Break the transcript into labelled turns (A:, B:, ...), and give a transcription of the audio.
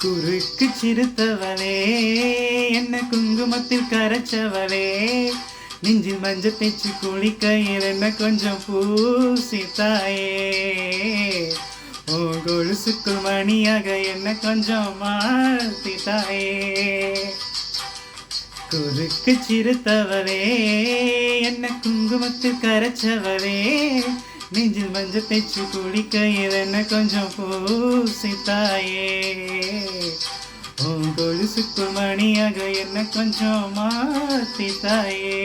A: குறுக்கு சிறுத்தவளே என்ன குங்குமத்தில் கரைச்சவளே நெஞ்சில் மஞ்சள் தேய்ச்சி குளிக்கையில் என்ன கொஞ்சம் பூசி தாயே ஓ கொலுசுக்குள் மணியாக என்ன கொஞ்சம் மாத்தி தாயே குறுக்கு சிறுத்தவளே என்ன குங்குமத்தில் கரைச்சவளே நெஞ்சில் மஞ்சள் தேய்ச்சி குளிக்கையில் என்ன கொஞ்சம் பூசி தாயே உன் கொலுசுக்குள் மணியாக என்ன கொஞ்சம் மாத்தி தாயே